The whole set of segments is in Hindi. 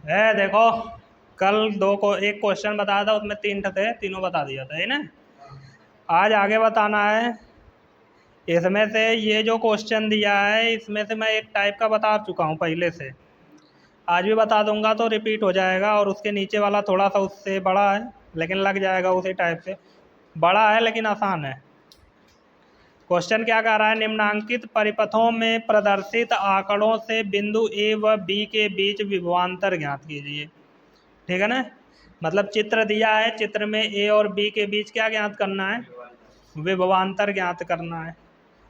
है देखो, कल एक क्वेश्चन बताया था, उसमें 3 थे, तीनों बता दिया था, है ना। आज आगे बताना है। इसमें से ये जो क्वेश्चन दिया है, इसमें से मैं एक टाइप का बता चुका हूँ पहले से, आज भी बता दूंगा तो रिपीट हो जाएगा। और उसके नीचे वाला थोड़ा सा उससे बड़ा है, लेकिन लग जाएगा उसी टाइप से। बड़ा है लेकिन आसान है। क्वेश्चन क्या कह रहा है, निम्नांकित परिपथों में प्रदर्शित आंकड़ों से बिंदु ए व बी के बीच विभवांतर ज्ञात कीजिए। ठीक है ना। मतलब चित्र दिया है, चित्र में ए और बी के बीच क्या ज्ञात करना है, विभवांतर ज्ञात करना है,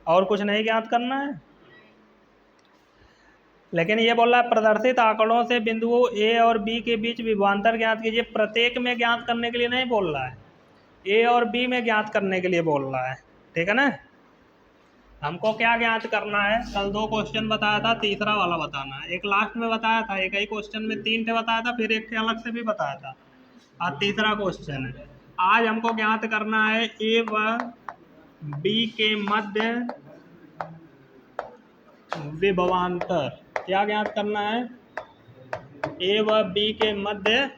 और कुछ नहीं ज्ञात करना है। लेकिन ये बोल रहा है प्रदर्शित आंकड़ों से बिंदुओं ए और बी के बीच विभवांतर ज्ञात कीजिए। प्रत्येक में ज्ञात करने के लिए नहीं बोल रहा है, ए और बी में ज्ञात करने के लिए बोल रहा है। ठीक है ना। हमको क्या ज्ञात करना है, कल 2 क्वेश्चन बताया था, तीसरा वाला बताना है। एक लास्ट में बताया था, एक ही क्वेश्चन में 3 थे बताया था, फिर एक थे अलग से भी बताया था, आज तीसरा क्वेश्चन है। आज हमको ज्ञात करना है ए व बी के मध्य विभवांतर। क्या ज्ञात करना है, ए व बी के मध्य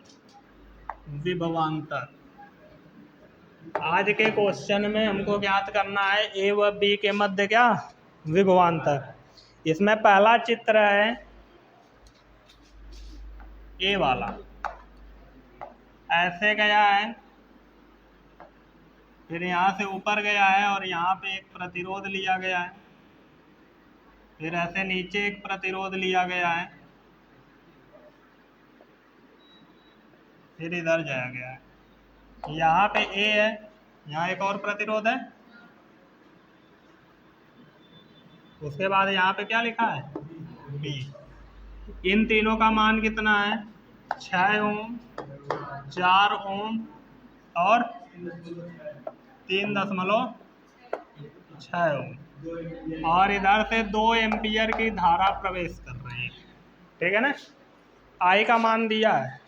विभवांतर। आज के क्वेश्चन में हमको ज्ञात करना है ए व बी के मध्य क्या, विभवांतर। इसमें पहला चित्र है ए वाला, ऐसे गया है, फिर यहाँ से ऊपर गया है और यहाँ पे एक प्रतिरोध लिया गया है, फिर ऐसे नीचे एक प्रतिरोध लिया गया है, फिर इधर जाया गया है। यहाँ पे ए है, यहाँ एक और प्रतिरोध है, उसके बाद यहाँ पे क्या लिखा है, बी। इन तीनों का मान कितना है, 6 ओम, 4 ओम और 3.6 ओम। और इधर से 2 एम्पियर की धारा प्रवेश कर रही है। ठीक है ना। आई का मान दिया है,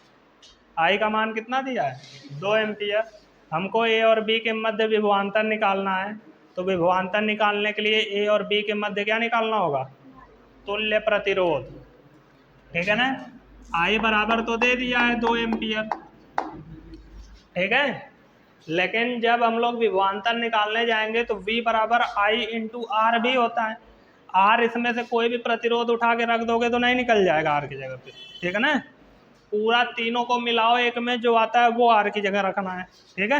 आई का मान कितना दिया है, 2 एम्पियर। हमको ए और बी के मध्य विभवांतर निकालना है, तो विभवांतर निकालने के लिए ए और बी के मध्य क्या निकालना होगा, तुल्य प्रतिरोध। ठीक है ना। आई बराबर तो दे दिया है 2 एम्पियर। ठीक है। लेकिन जब हम लोग विभवांतर निकालने जाएंगे तो V बराबर I इंटू आर भी होता है। आर इसमें से कोई भी प्रतिरोध उठा के रख दोगे तो नहीं निकल जाएगा आर की जगह पे। ठीक है ना। पूरा तीनों को मिलाओ, एक में जो आता है वो आर की जगह रखना है। ठीक है।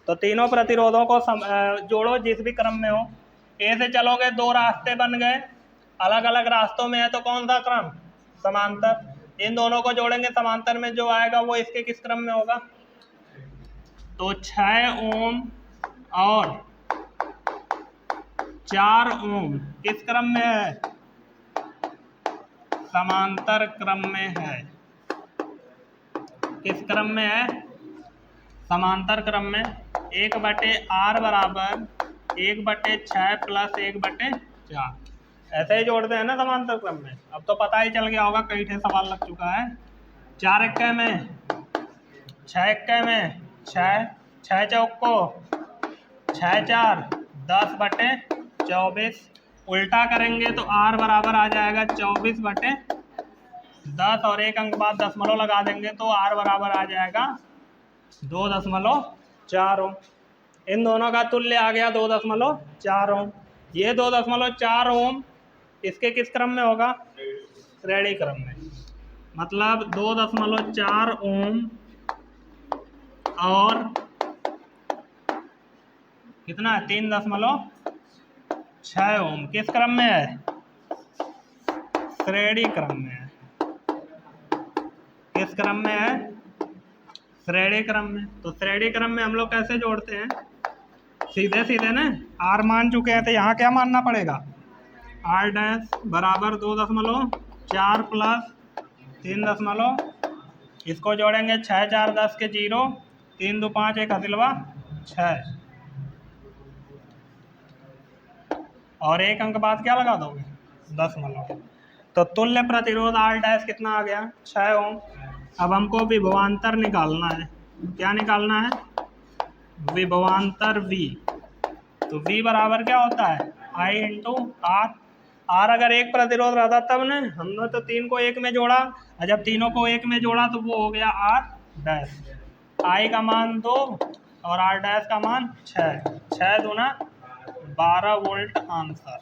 तो तीनों प्रतिरोधों को जोड़ो जिस भी क्रम में हो। ए से चलोगे, 2 रास्ते बन गए, अलग अलग रास्तों में है तो कौन सा क्रम, समांतर। इन दोनों को जोड़ेंगे, समांतर में जो आएगा वो इसके किस क्रम में होगा, तो 6 ओम और 4 ओम किस क्रम में है, समांतर क्रम में है। किस क्रम में है, समांतर क्रम में। 1/r बराबर 1/6 प्लस 1/4, ऐसे ही जोड़ते हैं ना समांतर क्रम में। अब तो पता ही चल गया होगा, कई ठे सवाल लग चुका है। 4 एक्के में 6, एक्के में 6, 6 चौको 6 4 10/24। उल्टा करेंगे तो r बराबर आ जाएगा 24/10, और एक अंक बाद दशमलव लगा देंगे तो r बराबर आ जाएगा 2.4 ओम। इन दोनों का तुल्य आ गया 2.4 ओम। ये 2.4 ओम इसके किस क्रम में होगा, श्रेणी क्रम में। मतलब 2.4 ओम और कितना है, 3.6 ओम किस क्रम में है, श्रेणी क्रम में है। किस क्रम में है, श्रेणी क्रम में। तो श्रेणी क्रम में हम लोग कैसे जोड़ते हैं, सीधे सीधे ना। आर मान चुके हैं तो यहाँ क्या मानना पड़ेगा, आर डैश बराबर 2.4 प्लस 3, इसको जोड़ेंगे 6 4 10 के 0, 3 2 5 1 हसिलवा 6, और एक अंक बाद क्या लगा दोगे, दशमलव। तो तुल्य प्रतिरोध आर डैश कितना आ गया, 6 ओम। अब हमको विभवांतर निकालना है। क्या निकालना है, विभवांतर V। तो V बराबर क्या होता है, I इंटू आर। आर अगर एक प्रतिरोध रहता तब ना, हमने तो 3 को 1 में जोड़ा, और जब तीनों को 1 में जोड़ा तो वो हो गया आर डैश। आई का मान 2 और आर डैश का मान 6, 6 दूना 12 वोल्ट आंसर।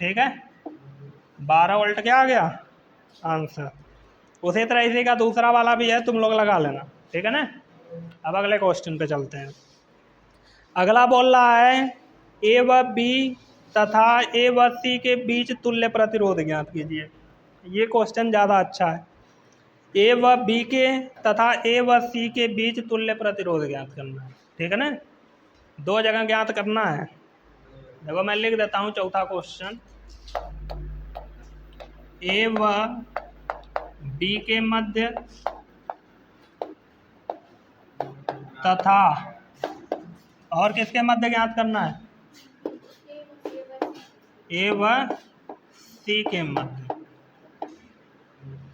ठीक है, 12 वोल्ट क्या आ गया आंसर। उसी तरह इसी का दूसरा वाला भी है, तुम लोग लगा लेना। ठीक है ना। अब अगले क्वेश्चन पे चलते हैं। अगला बोल रहा है ए व बी तथा ए व सी के बीच तुल्य प्रतिरोध ज्ञात कीजिए। ये क्वेश्चन ज़्यादा अच्छा है। ए व बी के तथा ए व सी के बीच तुल्य प्रतिरोध ज्ञात करना है। ठीक है ना, 2 जगह ज्ञात करना है। देखो मैं लिख देता हूँ चौथा क्वेश्चन। ए व बी के मध्य तथा और किसके मध्य ज्ञात करना है, ए व सी के मध्य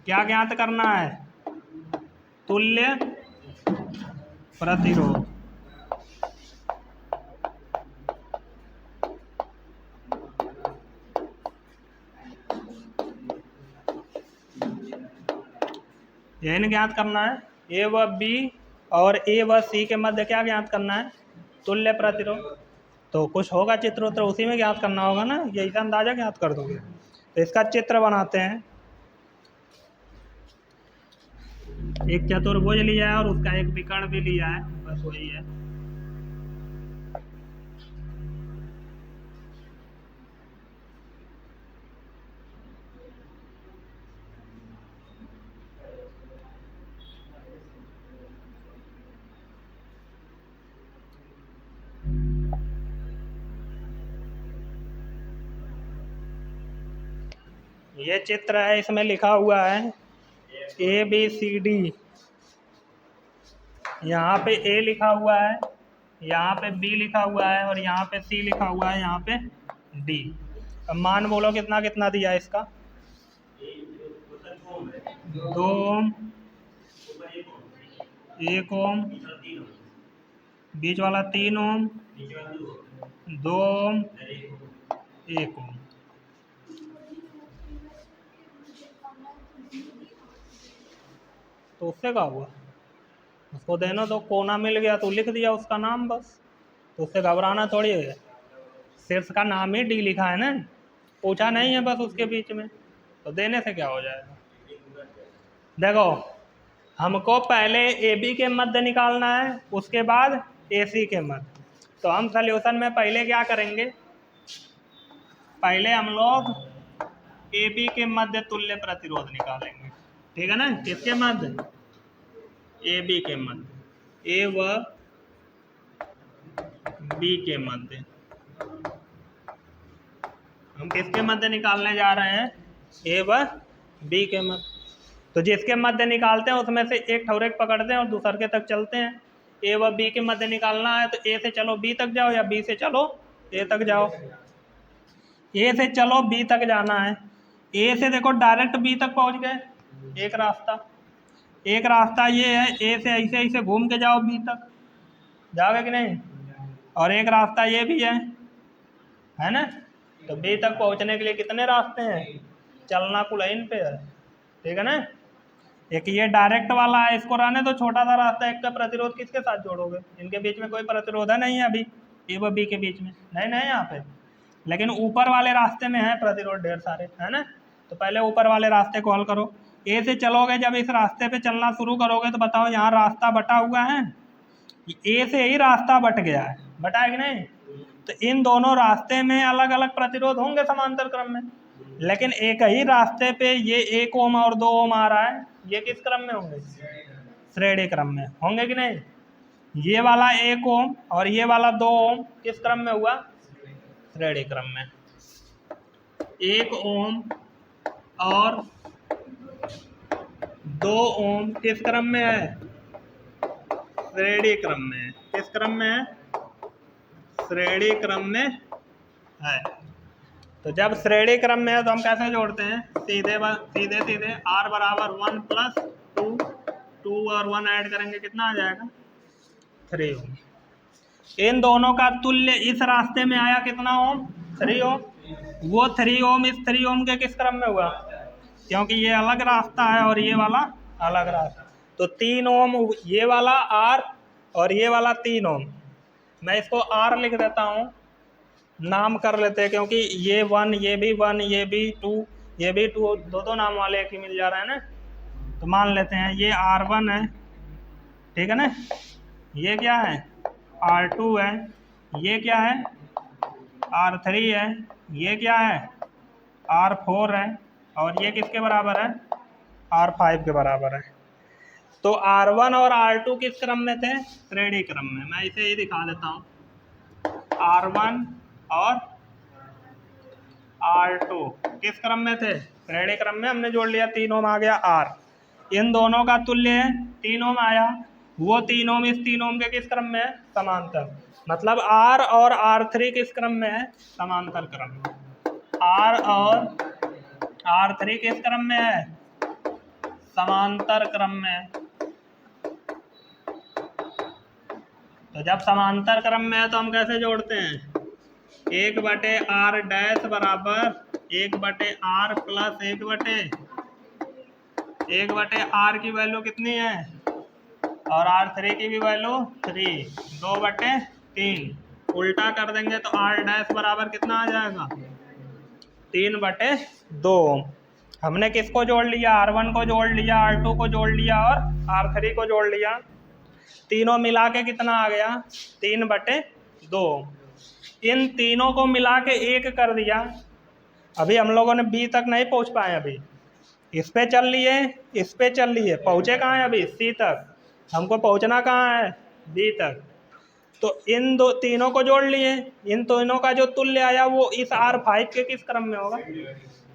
क्या ज्ञात करना है, तुल्य प्रतिरोध। यही ज्ञात करना है, ए व बी और ए व सी के मध्य क्या ज्ञात करना है, तुल्य प्रतिरोध। तो कुछ होगा चित्र उत्र उसी में ज्ञात करना होगा ना, यही का अंदाजा ज्ञात कर दोगे। तो इसका चित्र बनाते हैं। एक चतुर्भुज लिया है और उसका एक विकर्ण भी लिया है, बस वही है। ये चित्र है, इसमें लिखा हुआ है ए बी सी डी। यहाँ पे ए लिखा हुआ है, यहाँ पे बी लिखा हुआ है और यहाँ पे सी लिखा हुआ है, यहाँ पे डी। अब मान बोलो कितना कितना दिया है इसका, 2 ओम, 1 ओम, बीच वाला 3 ओम, 2 ओम, 1 ओम। तो उससे क्या हुआ, उसको देना तो कोना मिल गया तो लिख दिया उसका नाम बस। तो उससे घबराना थोड़ी है, सिर्फ का नाम ही डी लिखा है ना, पूछा नहीं है बस उसके बीच में, तो देने से क्या हो जाएगा। देखो हमको पहले ए बी के मध्य निकालना है, उसके बाद ए सी के मध्य। तो हम सॉल्यूशन में पहले क्या करेंगे, पहले हम लोग ए बी के मध्य तुल्य प्रतिरोध निकालेंगे। ठीक है ना, किसके मध्य, ए बी के मध्य, ए व बी के मध्य। हम किसके मध्य निकालने जा रहे हैं, ए व बी के मध्य। तो जिसके मध्य निकालते हैं उसमें से एक ठौरेक पकड़ते हैं और दूसरे के तक चलते हैं। ए व बी के मध्य निकालना है तो ए से चलो बी तक जाओ या बी से चलो ए तक जाओ। ए से चलो बी तक जाना है, ए से देखो डायरेक्ट बी तक पहुंच गए, एक रास्ता ये है, ए से ऐसे ऐसे घूम के जाओ बी तक, जाओगे कि नहीं। और एक रास्ता ये भी है ना। तो बी तक पहुंचने के लिए कितने रास्ते हैं, चलना कुल इन पे है। ठीक है ना, एक ये डायरेक्ट वाला है, इसको रहने तो छोटा सा रास्ता, एक का प्रतिरोध किसके साथ जोड़ोगे, इनके बीच में कोई प्रतिरोध है नहीं है अभी, ए व बी के बीच में नहीं यहाँ पे, लेकिन ऊपर वाले रास्ते में है प्रतिरोध ढेर सारे, है ना। तो पहले ऊपर वाले रास्ते को हल करो। ए से चलोगे, जब इस रास्ते पे चलना शुरू करोगे तो बताओ यहाँ रास्ता बटा हुआ है, ए से ही रास्ता बट गया है, बटा है कि नहीं। तो इन दोनों रास्ते में अलग अलग प्रतिरोध होंगे समांतर क्रम में, लेकिन एक ही रास्ते पे ये 1 ओम और 2 ओम आ रहा है, ये किस क्रम में होंगे, श्रेणी क्रम में होंगे कि नहीं। ये वाला 1 ओम और ये वाला 2 ओम किस क्रम में हुआ, श्रेणी क्रम में। 1 ओम और 2 ओम किस क्रम में है, श्रेणी क्रम में। किस क्रम में है, श्रेणी क्रम में है। तो जब श्रेणी क्रम में है तो हम कैसे जोड़ते हैं, सीधे सीधे r बराबर 1 प्लस 2 और 1 ऐड करेंगे कितना आ जाएगा, 3 ओम। इन दोनों का तुल्य इस रास्ते में आया कितना ओम, 3 ओम। वो 3 ओम इस 3 ओम के किस क्रम में हुआ, क्योंकि ये अलग रास्ता है और ये वाला अलग रास्ता। तो 3 ओम ये वाला आर और ये वाला 3 ओम, मैं इसको आर लिख देता हूँ, नाम कर लेते हैं, क्योंकि ये 1 ये भी 1 ये भी 2 ये भी 2, दो नाम वाले एक ही मिल जा रहे हैं ना। तो मान लेते हैं ये R1 है, ठीक है ना, ये क्या है R2 है, ये क्या है R3 है, ये क्या है R4 है, और ये किसके बराबर है R5 के बराबर है। तो R1 और R2 किस क्रम में थे, श्रेणी क्रम में। मैं इसे ही दिखा देता हूँ, R1 और R2 किस क्रम में थे, श्रेणी क्रम में। हमने जोड़ लिया, 3 ओम आ गया R, इन दोनों का तुल्य है 3 ओम आया, वो 3 ओम इस 3 ओम के किस क्रम में है, समांतर। मतलब R और R3 किस क्रम में है, समांतर क्रम में। R और R3 किस क्रम में है, समांतर क्रम में। तो जब समांतर क्रम में है तो हम कैसे जोड़ते हैं, 1/r डैश बराबर 1/r प्लस 1/r की वैल्यू कितनी है, और R3 की भी वैल्यू 3, 2/3, उल्टा कर देंगे तो r डैश बराबर कितना आ जाएगा, 3/2। हमने किसको जोड़ लिया, R1 को जोड़ लिया, R2 को जोड़ लिया और R3 को जोड़ लिया, तीनों मिला के कितना आ गया, 3/2। इन तीनों को मिला के 1 कर दिया। अभी हम लोगों ने B तक नहीं पहुंच पाए, अभी इस पे चल लिए, इस पे चल लिए, पहुंचे कहाँ हैं अभी, C तक। हमको पहुंचना कहाँ है, B तक। तो इन तीनों को जोड़ लिए, इन तीनों का जो तुल्य आया वो इस R5 के किस क्रम में होगा,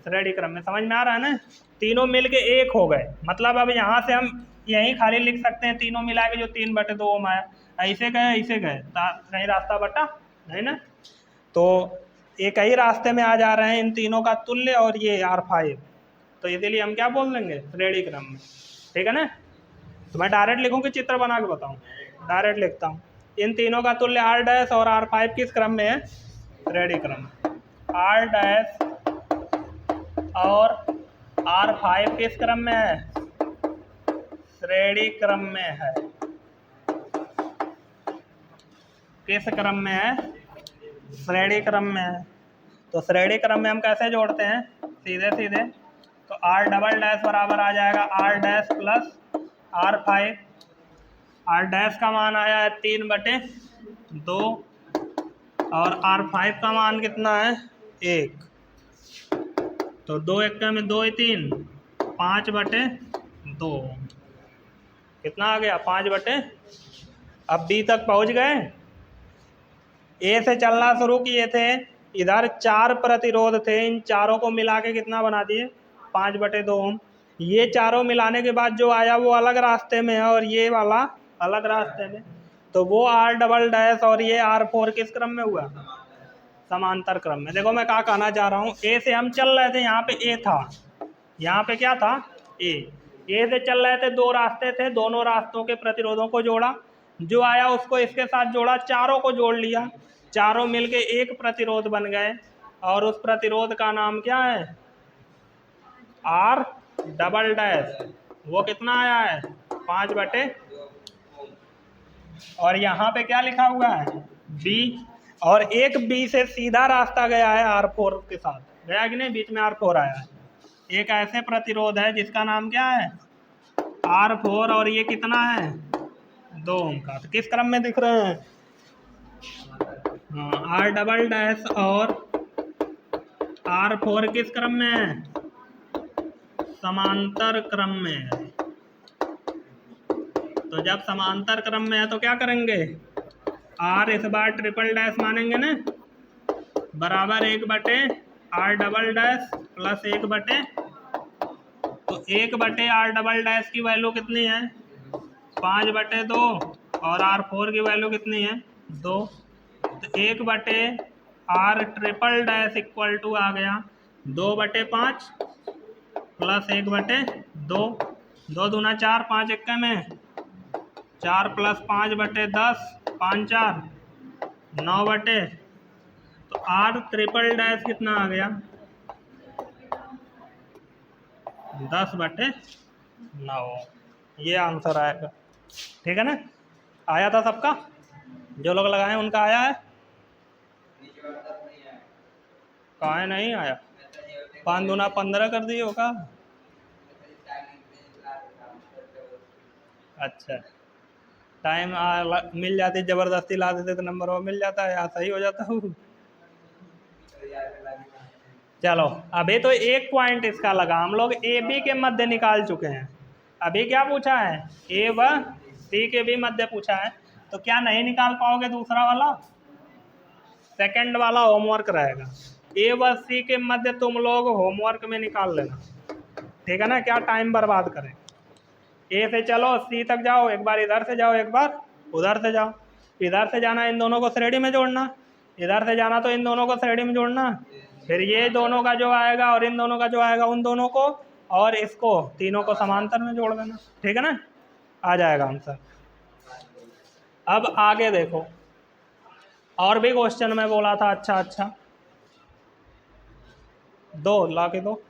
श्रेणी क्रम में। समझ में आ रहा है ना, तीनों मिल के 1 हो गए। मतलब अब यहाँ से हम यहीं खाली लिख सकते हैं, तीनों मिला के जो 3/2 ओम आया, ऐसे गए ऐसे गए, कहीं रास्ता बटा नहीं ना। तो एक ही रास्ते में आ जा रहे हैं इन तीनों का तुल्य और ये R5, तो इसीलिए हम क्या बोल देंगे, श्रेणी क्रम में, ठीक है ना। तो मैं डायरेक्ट लिखूँ कि चित्र बना के बताऊँ, डायरेक्ट लिखता हूँ। इन तीनों का तुल्य R डैश और R5 किस क्रम में है, श्रेणी क्रम में। R डैश और R5 किस क्रम में है, श्रेणी क्रम में है। किस क्रम में है, श्रेणी क्रम में है। तो श्रेणी क्रम में हम कैसे जोड़ते हैं, सीधे सीधे। तो R डबल डैश बराबर आ जाएगा R dash plus R5। R dash का मान आया है 3/2 और R5 का मान कितना है, 1। तो 2 एक्का में 2 3, 5/2 कितना आ गया, 5/। अब B तक पहुंच गए, A से चलना शुरू किए थे, इधर 4 प्रतिरोध थे, इन चारों को मिला के कितना बना दिए, 5/2 ओम। ये चारों मिलाने के बाद जो आया वो अलग रास्ते में है और ये वाला अलग रास्ते में, तो वो R डबल डैश और ये R4 किस क्रम में हुआ, समांतर क्रम में। देखो मैं क्या कहना चाह रहा हूँ, A से हम चल रहे थे, यहाँ पे A था, यहाँ पे क्या था, A से चल रहे थे, 2 रास्ते थे, दोनों रास्तों के प्रतिरोधों को जोड़ा, जो आया उसको इसके साथ जोड़ा, चारों को जोड़ लिया, चारों मिलके एक प्रतिरोध बन गए, और उस प्रतिरोध का नाम क्या है, R डबल डैश। वो कितना आया है, 5/। और यहाँ पे क्या लिखा हुआ है, B, और एक B से सीधा रास्ता गया है R4 के साथ, गया कि नहीं, बीच में R4 आया है। एक ऐसे प्रतिरोध है जिसका नाम क्या है, R4, और ये कितना है, 2 ओम का। तो किस क्रम में दिख रहे हैं, हाँ, R डबल डैश और R4 किस क्रम में है, समांतर क्रम में है। तो जब समांतर क्रम में है तो क्या करेंगे, R इस बार ट्रिपल डैश मानेंगे ना, बराबर 1/R डबल डैश प्लस 1/। तो 1/R डबल डैश की वैल्यू कितनी है, 5/2, और R4 की वैल्यू कितनी है, 2। तो 1/R triple dash equal to आ गया 2/5 प्लस 1/2, 2 दूना 4, 5 एक्का में 4 प्लस 5/10, 5 4 9/। तो तो आर ट्रिपल डैश कितना आ गया 10/9, ये आंसर आएगा। ठीक है ना, आया था सबका, जो लोग लगाए हैं उनका आया है? कहाँ है, नहीं आया? 5 दूना 15 कर दिए होगा। अच्छा, टाइम मिल जाती, जबरदस्ती ला देते तो नंबर वो मिल जाता है, यहाँ सही हो जाता हूँ। चलो अभी तो एक पॉइंट इसका लगा, हम लोग ए बी के मध्य निकाल चुके हैं। अभी क्या पूछा है, ए व सी के भी मध्य पूछा है। तो क्या नहीं निकाल पाओगे दूसरा वाला? सेकंड वाला होमवर्क रहेगा। ए व सी के मध्य तुम लोग होमवर्क में निकाल लेना, ठीक है ना, क्या टाइम बर्बाद करें। ए से चलो सी तक जाओ, एक बार इधर से जाओ, एक बार उधर से जाओ। इधर से जाना इन दोनों को श्रेणी में जोड़ना, इधर से जाना तो इन दोनों को श्रेणी में जोड़ना, फिर ये दोनों का जो आएगा और इन दोनों का जो आएगा उन दोनों को, और इसको तीनों को समांतर में जोड़ देना, ठीक है ना, आ जाएगा आंसर। अब आगे देखो, और भी क्वेश्चन में बोला था। अच्छा दो ला के दो,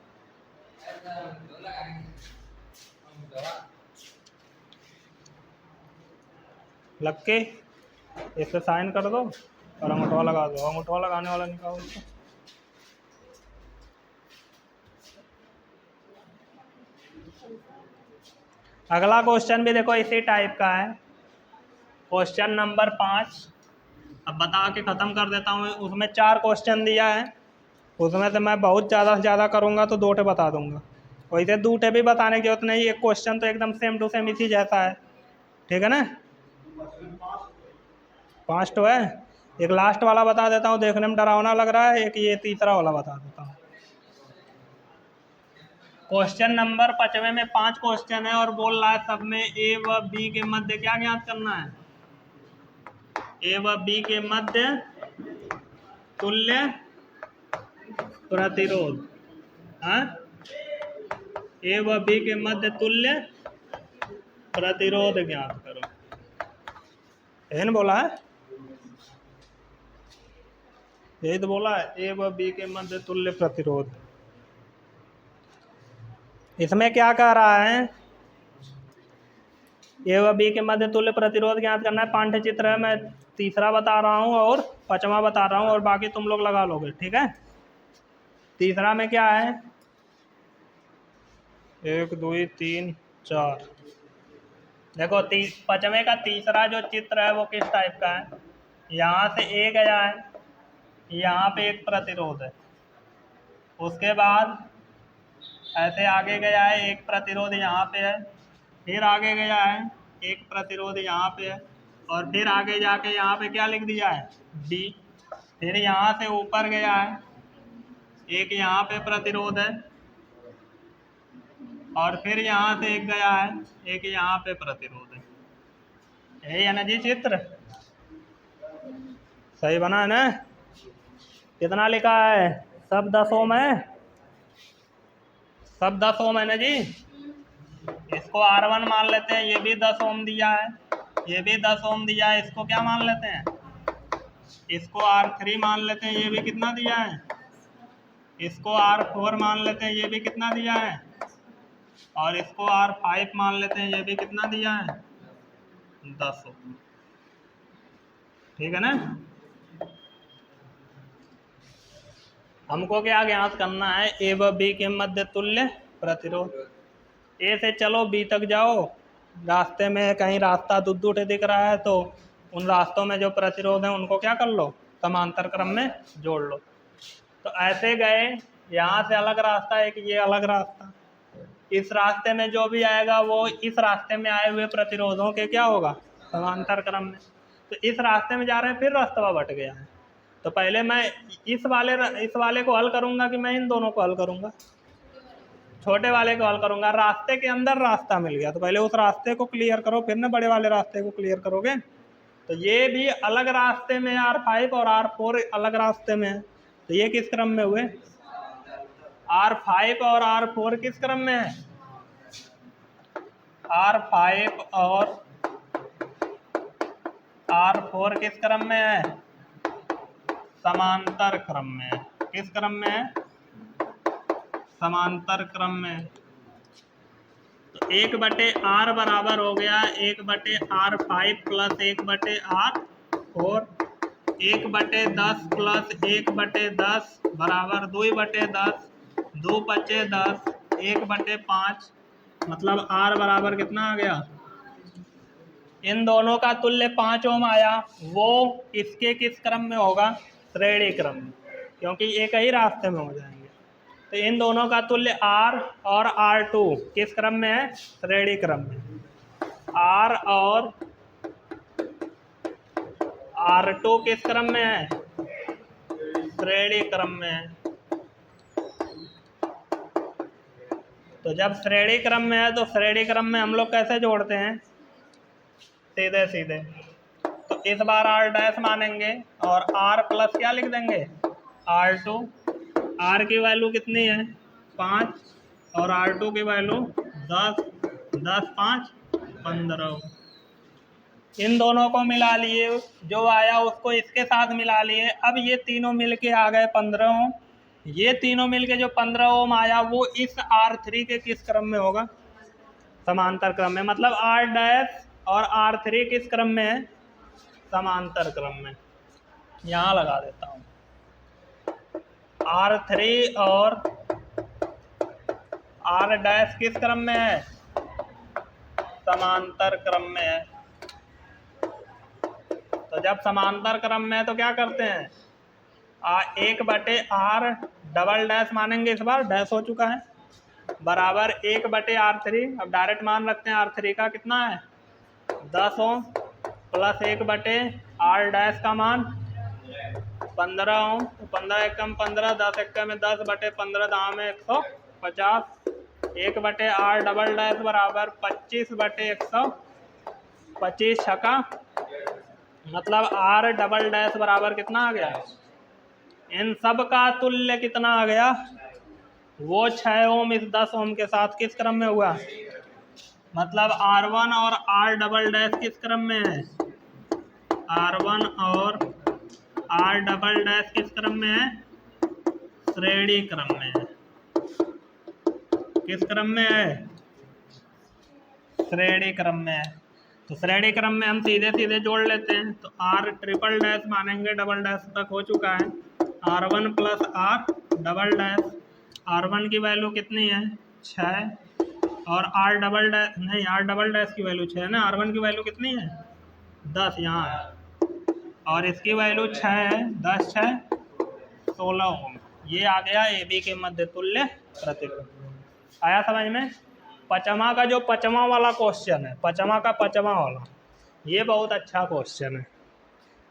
लग के इसे साइन कर दो और अंगूठा लगा दो, अंगूठा लगाने वाला निकालो इसको। अगला क्वेश्चन भी देखो इसी टाइप का है, क्वेश्चन नंबर 5। अब बता के ख़त्म कर देता हूँ। उसमें 4 क्वेश्चन दिया है, उसमें से मैं बहुत ज़्यादा से ज़्यादा करूँगा तो 2 ठे बता दूँगा, वैसे 2 ठे भी बताने की जरूरत नहीं, एक क्वेश्चन तो एकदम सेम टू सेम इसी जैसा है, ठीक है ना। 5 तो है, एक लास्ट वाला बता देता हूँ, देखने में डरावना लग रहा है, एक ये तीसरा वाला बता देता हूँ। क्वेश्चन नंबर 55 में 5 क्वेश्चन है और बोल रहा है सब में ए व बी के मध्य क्या ज्ञात करना है, ए व बी के मध्य तुल्य प्रतिरोध। हाँ, ए व बी के मध्य तुल्य प्रतिरोध ज्ञात करो, एहन बोला है, यही तो बोला है, ए व बी के मध्य तुल्य प्रतिरोध। इसमें क्या कह रहा है, ए व बी के मध्य तुल्य प्रतिरोध ज्ञात करना है। पाठ्य चित्र है, मैं तीसरा बता रहा हूँ और 5वां बता रहा हूँ, और बाकी तुम लोग लगा लोगे, ठीक है। तीसरा में क्या है, 1 2 3 4, देखो 5वें का तीसरा जो चित्र है वो किस टाइप का है, यहाँ से ए गया है, यहाँ पे एक प्रतिरोध है, उसके बाद ऐसे आगे गया है, एक प्रतिरोध यहाँ पे है, फिर आगे गया है, एक प्रतिरोध यहाँ पे है, और फिर आगे जाके यहाँ पे क्या लिख दिया है, बी। फिर यहाँ से ऊपर गया है, एक यहाँ पे प्रतिरोध है, और फिर यहाँ से एक गया है, एक यहाँ पे प्रतिरोध है। यही है ना जी चित्र, सही बना है ना। कितना लिखा है, सब 10 ओम है, सब 10 ओम है ना जी। इसको R1 मान लेते हैं, ये भी 10 ओम दिया है, ये भी 10 ओम दिया है, इसको क्या मान लेते हैं, इसको R3 मान लेते हैं, ये भी कितना दिया है, इसको R4 मान लेते हैं, ये भी कितना दिया है, और इसको R5 मान लेते हैं, ये भी कितना दिया है, 10 ओम, ठीक है ना। हमको क्या ज्ञात करना है, ए व बी के मध्य तुल्य प्रतिरोध। ए से चलो बी तक जाओ, रास्ते में कहीं रास्ता दुद्दूटे दिख रहा है तो उन रास्तों में जो प्रतिरोध है उनको क्या कर लो, समांतर क्रम में जोड़ लो। तो ऐसे गए, यहाँ से अलग रास्ता, एक ये अलग रास्ता, इस रास्ते में जो भी आएगा वो इस रास्ते में आए हुए प्रतिरोधों के क्या होगा, समांतर क्रम में। तो इस रास्ते में जा रहे हैं, फिर रास्ता बट गया है, तो पहले मैं इस वाले को हल करूंगा कि मैं इन दोनों को हल करूंगा, छोटे वाले को हल करूंगा। रास्ते के अंदर रास्ता मिल गया तो पहले उस रास्ते को क्लियर करो, फिर ना बड़े वाले रास्ते को क्लियर करोगे। तो ये भी अलग रास्ते में R5 और R4 अलग रास्ते में है, तो ये किस क्रम में हुए, R5 और R4 किस क्रम में है, R5 और R4 किस क्रम में है, समांतर क्रम में है। किस क्रम में है? समांतर क्रम में। तो 1/r बराबर हो गया 1/r5 प्लस 1/r4, 1/10 प्लस 1/10 बराबर 2/10, 2 × 10, 1/5, मतलब r बराबर कितना आ गया? इन दोनों का तुल्य 5 ओम आया। वो इसके किस क्रम में होगा? श्रेणी क्रम में, क्योंकि एक ही रास्ते में हो जाएंगे। तो इन दोनों का तुल्य R और R2 किस क्रम में है? श्रेणी क्रम में। R और R2 किस क्रम में है? श्रेणी क्रम में है। तो जब श्रेणी क्रम में है तो श्रेणी क्रम में हम लोग कैसे जोड़ते हैं? सीधे सीधे। तो इस बार R डैश मानेंगे और R प्लस क्या लिख देंगे? R2। R की वैल्यू कितनी है? 5 और R2 की वैल्यू 10, 10 5 15। इन दोनों को मिला लिए, जो आया उसको इसके साथ मिला लिए। अब ये तीनों मिलके आ गए 15 ओम। ये तीनों मिलके जो 15 ओम आया वो इस R3 के किस क्रम में होगा? समांतर क्रम में। मतलब R डैश और R3 किस क्रम में है? समांतर क्रम में। यहाँ लगा देता हूँ, R3 और R डैश किस क्रम में है? समांतर क्रम में है। तो जब समांतर क्रम में है तो क्या करते हैं? 1/r डबल डैश मानेंगे, इस बार डैश हो चुका है, बराबर 1/r3। अब डायरेक्ट मान रखते हैं R3 का कितना है? 10 ओम प्लस 1/r डैश का मान 15 ओम। तो 15 एकम 15, 10 एकम में 10/15, दाम में 150। 1/r डबल डैश बराबर 25/100, 25 छका, मतलब r डबल डैश बराबर कितना आ गया? इन सब का तुल्य कितना आ गया? वो 6 ओम इस 10 ओम के साथ किस क्रम में हुआ? मतलब R1 और R डबल डैश किस क्रम में है? R1 और R डबल डैश किस क्रम में है? श्रेणी क्रम में है। किस क्रम में है? श्रेणी क्रम में है। तो श्रेणी क्रम में हम सीधे सीधे जोड़ लेते हैं। तो R ट्रिपल डैश मानेंगे, डबल डैश तक हो चुका है। R1 plus R double dash, R1 की वैल्यू कितनी है? 6 और R डबल डैश नहीं, R डबल डैश की वैल्यू 6 है ना। R1 की वैल्यू कितनी है? 10 यहाँ है, और इसकी वैल्यू 6 है। 10 6 16 ओम। ये आ गया AB के मध्य तुल्य प्रतिरोध। आया समझ में? पचमा का जो पचमा वाला क्वेश्चन है, पचमा का पचमा वाला, ये बहुत अच्छा क्वेश्चन है।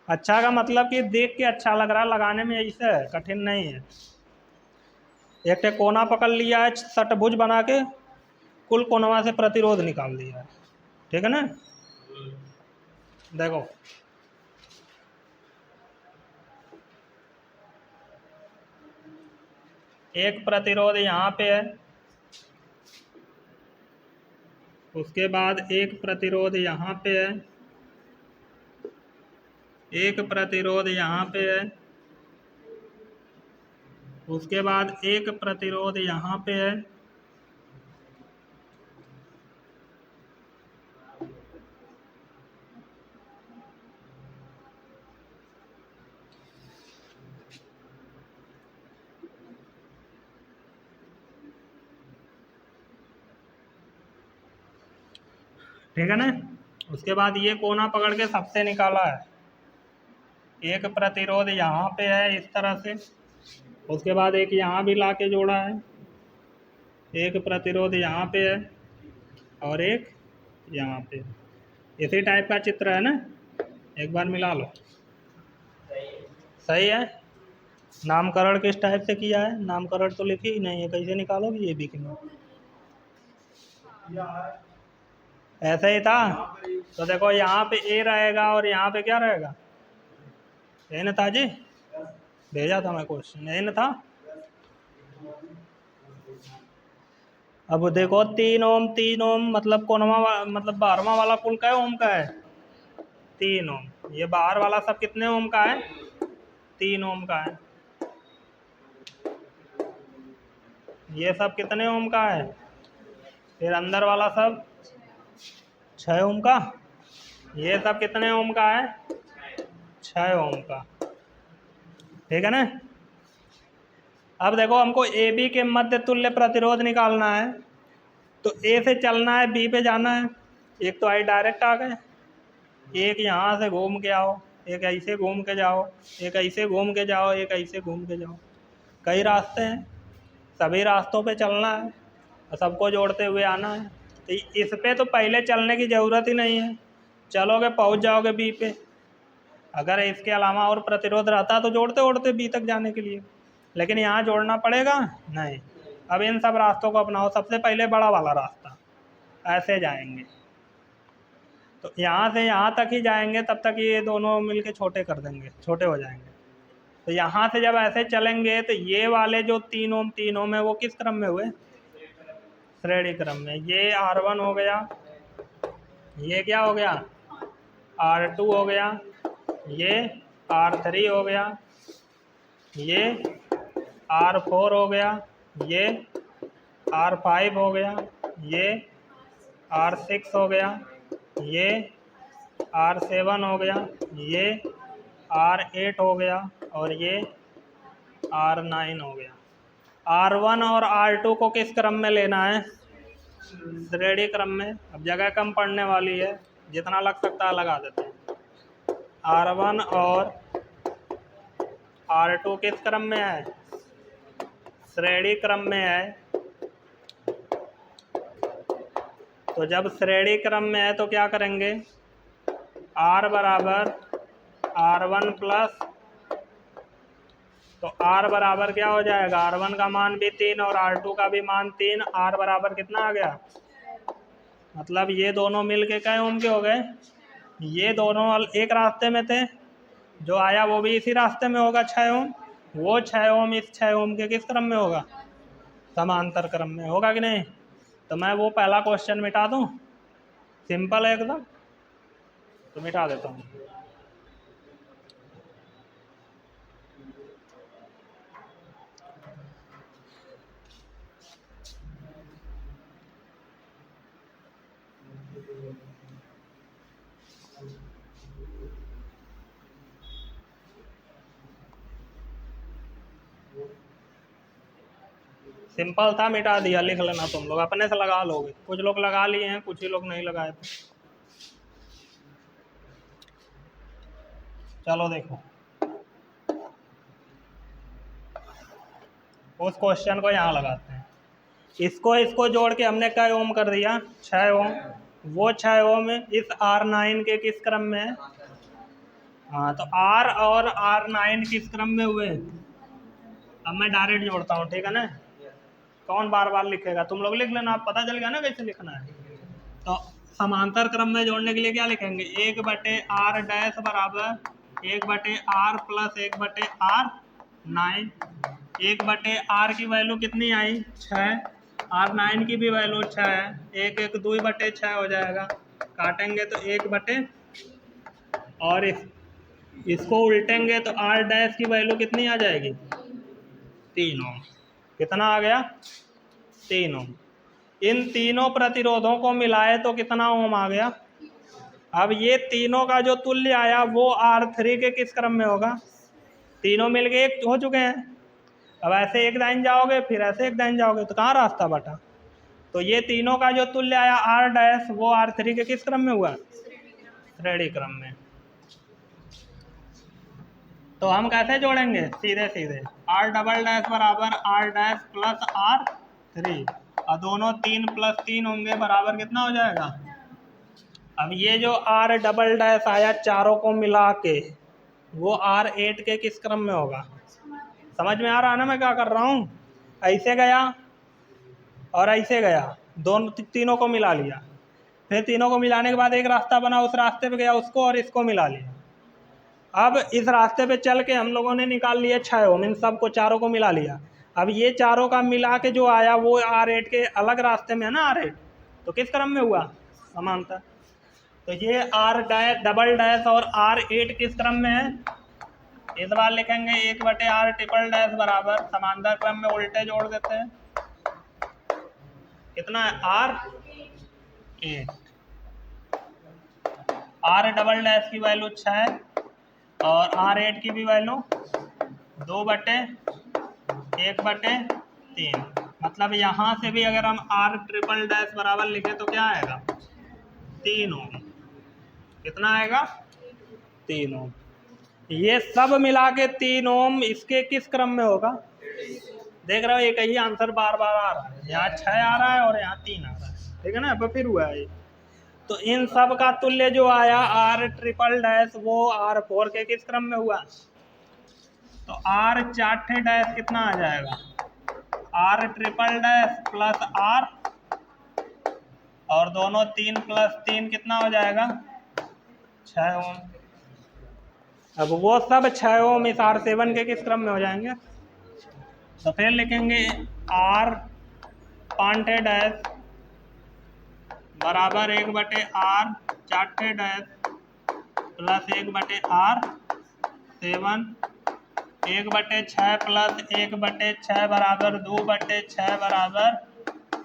अच्छा का मतलब कि देख के अच्छा लग रहा है, लगाने में ऐसे है, कठिन नहीं है। एक कोना पकड़ लिया है, षटभुज बना के कुल कोनवा से प्रतिरोध निकाल दिया है। ठीक है ना? देखो एक प्रतिरोध यहाँ पे है, उसके बाद एक प्रतिरोध यहाँ पे है, एक प्रतिरोध यहाँ पे है, उसके बाद एक प्रतिरोध यहाँ पे है, ठीक है ना? उसके बाद ये कोना पकड़ के सबसे निकाला है। एक प्रतिरोध यहाँ पे है इस तरह से, उसके बाद एक यहाँ भी ला के जोड़ा है, एक प्रतिरोध यहाँ पे है और एक यहाँ पे। इसी टाइप का चित्र है ना, एक बार मिला लो। सही है? नामकरण किस टाइप से किया है? नामकरण तो लिखी ही नहीं है, कैसे निकालोगे ये भी? ऐसे ही था। तो देखो यहाँ पे A रहेगा और यहाँ पे क्या रहेगा? न था जी, भेजा था मैं क्वेश्चन, न था। अब देखो 3 ओम 3 ओम, मतलब कोनवा मतलब 12वां वाला कुल का ओम का है? 3 ओम। ये बाहर वाला सब कितने ओम का है? 3 ओम का है। ये सब कितने ओम का है? फिर अंदर वाला सब 6 ओम का। ये सब कितने ओम का है? 6 ओम का। ठीक है ना। अब देखो हमको ए बी के मध्य तुल्य प्रतिरोध निकालना है, तो ए से चलना है बी पे जाना है। एक तो आई डायरेक्ट आ गए, एक यहाँ से घूम के आओ, एक ऐसे घूम के जाओ, एक ऐसे घूम के जाओ, एक ऐसे घूम के जाओ। कई रास्ते हैं, सभी रास्तों पे चलना है और सबको जोड़ते हुए आना है। तो इस पे तो पहले चलने की ज़रूरत ही नहीं है, चलोगे पहुंच जाओगे बी पे। अगर इसके अलावा और प्रतिरोध रहता तो जोड़ते जोड़ते बी तक जाने के लिए, लेकिन यहाँ जोड़ना पड़ेगा नहीं। अब इन सब रास्तों को अपनाओ। सबसे पहले बड़ा वाला रास्ता, ऐसे जाएंगे तो यहाँ से यहाँ तक ही जाएंगे, तब तक ये दोनों मिलके छोटे कर देंगे, छोटे हो जाएंगे। तो यहाँ से जब ऐसे चलेंगे तो ये वाले जो 3 ओम है वो किस क्रम में हुए? श्रेणी क्रम में। ये R1 हो गया, ये क्या हो गया? R2 हो गया, ये R3 हो गया, ये R4 हो गया, ये R5 हो गया, ये R6 हो गया, ये R7 हो गया, ये R8 हो गया और ये R9 हो गया। R1 और R2 को किस क्रम में लेना है? श्रेणी क्रम में। अब जगह कम पड़ने वाली है, जितना लग सकता है लगा देते हैं। R1 और R2 किस क्रम में है? श्रेणी क्रम में है। तो जब श्रेणी क्रम में है तो क्या करेंगे? R बराबर R1 प्लस, तो R बराबर क्या हो जाएगा? R1 का मान भी 3 और R2 का भी मान 3। R बराबर कितना आ गया? मतलब ये दोनों मिल के कै ओम के हो गए? ये दोनों एक रास्ते में थे, जो आया वो भी इसी रास्ते में होगा 6 ओम। वो 6 ओम इस 6 ओम के किस क्रम में होगा? समांतर क्रम में होगा कि नहीं? तो मैं वो पहला क्वेश्चन मिटा दूं, सिंपल है एकदम, तो मिटा देता हूँ। सिंपल था, मिटा दिया। लिख लेना, तुम लोग अपने से लगा लोगे। कुछ लोग लगा लिए हैं, कुछ ही लोग नहीं लगाए थे। चलो देखो, उस क्वेश्चन को यहाँ लगाते हैं। इसको जोड़ के हमने कै ओम कर दिया? 6 ओम। वो 6 ओम इस R9 के किस क्रम में है? हाँ, तो R और R9 किस क्रम में हुए? अब मैं डायरेक्ट जोड़ता हूँ, ठीक है ना। कौन बार बार लिखेगा? तुम लोग लिख लेना, पता चल गया ना कैसे लिखना है। तो समांतर क्रम में जोड़ने के लिए क्या लिखेंगे? 1/R डैश बराबर 1/R प्लस 1/R9। 1/R की वैल्यू कितनी आई? 6। R9 की भी वैल्यू 6 है। 1 1 2/6 हो जाएगा। काटेंगे तो 1 और इसको उल्टेंगे तो R डैश की वैल्यू कितनी आ जाएगी? 3 ओम। कितना आ गया? 3 ओम। इन तीनों प्रतिरोधों को मिलाए तो कितना ओम आ गया? अब ये तीनों का जो तुल्य आया वो R3 के किस क्रम में होगा? तीनों मिल के एक हो चुके हैं। अब ऐसे एक लाइन जाओगे, फिर ऐसे एक लाइन जाओगे, तो कहाँ रास्ता बटा? तो ये तीनों का जो तुल्य आया R डैश, वो R3 के किस क्रम में हुआ? श्रेणी क्रम में। तो हम कैसे जोड़ेंगे? सीधे सीधे R डबल डैश बराबर R डैश प्लस R3, और दोनों 3 + 3 होंगे बराबर कितना हो जाएगा? अब ये जो R डबल डैश आया चारों को मिला के, वो R8 के किस क्रम में होगा? समझ में आ रहा है ना मैं क्या कर रहा हूँ? ऐसे गया और ऐसे गया, दोनों तीनों को मिला लिया। फिर तीनों को मिलाने के बाद एक रास्ता बना, उस रास्ते पे गया, उसको और इसको मिला लिया। अब इस रास्ते पे चल के हम लोगों ने निकाल लिए 6 ओम, इन सबको चारों को मिला लिया। अब ये चारों का मिला के जो आया वो R8 के अलग रास्ते में है ना। R8 तो किस क्रम में हुआ? समांतर। तो ये R डबल डैश और R8 किस क्रम में है? इस बार लिखेंगे 1/r ट्रिपल डैश बराबर, समांतर क्रम में उल्टे जोड़ देते हैं, कितना है r8, r डबल डैश की वैल्यू 6 और r8 की भी वैल्यू 2/1/3। मतलब यहाँ से भी अगर हम r ट्रिपल डैश बराबर लिखे तो क्या आएगा, 3 ओम। कितना आएगा, 3 ओम। ये सब मिला के 3 ओम इसके किस क्रम में होगा, देख रहे हो एक ही आंसर बार बार आ रहा है, यहाँ 6 आ रहा है और यहाँ 3 आ रहा है, ठीक है ना, अब फिर हुआ है। तो इन सब का तुल्य जो आया r ट्रिपल डैश वो r4 के किस क्रम में हुआ, तो r चार्टे डैश कितना आ जाएगा, r triple dash plus r और दोनों 3 + 3 कितना हो जाएगा, 6 ओम। अब वो सब 6 ओम इस r7 के किस क्रम में हो जाएंगे, तो फिर लिखेंगे r पांठे डैश बराबर 1/r चार्टे dash plus 1/r7, 1/6 plus 1/6 बराबर 2/6 बराबर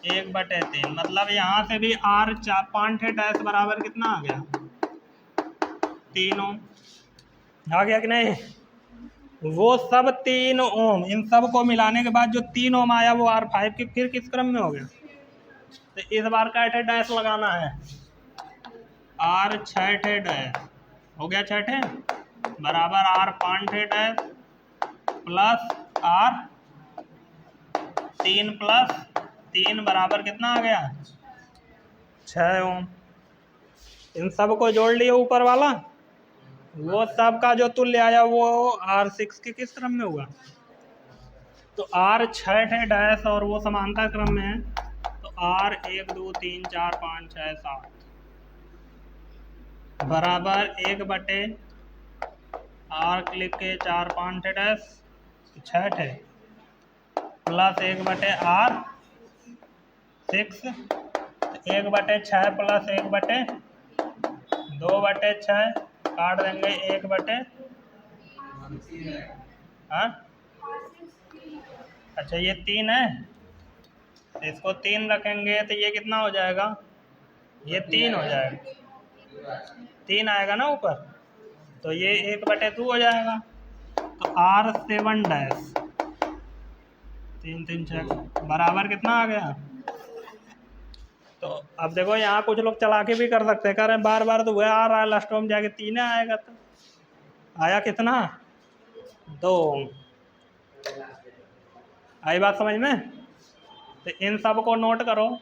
1/3। मतलब यहाँ से भी r पांठे डैश बराबर कितना आ गया, 3 ओम। आ गया कि नहीं, वो सब 3 ओम, इन सब को मिलाने के बाद जो 3 ओम आया वो r5 की फिर किस क्रम में हो गया, तो इस बार का डैश लगाना है, r 6 डैश हो गया, 6 बराबर r 5 डैश प्लस r 3 + 3 बराबर कितना आ गया, 6 ओम। इन सब को जोड़ लिया ऊपर वाला, वो सब का जो तुल्य आया वो r6 के किस क्रम में हुआ, तो r 6 डैश और वो समांतर क्रम में है, तो r 1 2 3 4 5 6 7 बराबर 1/r क्लिक के 4 5 डैश 6 प्लस 1/r 6, 1/6 प्लस 1/2/6 काट देंगे 1/, हाँ अच्छा ये 3 है, इसको 3 रखेंगे तो ये कितना हो जाएगा, ये 3 हो जाएगा, 3 आएगा ना ऊपर, तो ये 1/2 हो जाएगा। तो r7 डैश 3 3 6 बराबर कितना आ गया, तो अब देखो यहाँ कुछ लोग चला के भी कर सकते हैं, कह रहे हैं बार बार तो वह आ रहा है, लास्ट में जाके 3 आएगा, तो आया कितना, 2 ओम। आई बात समझ में, तो इन सब को नोट करो।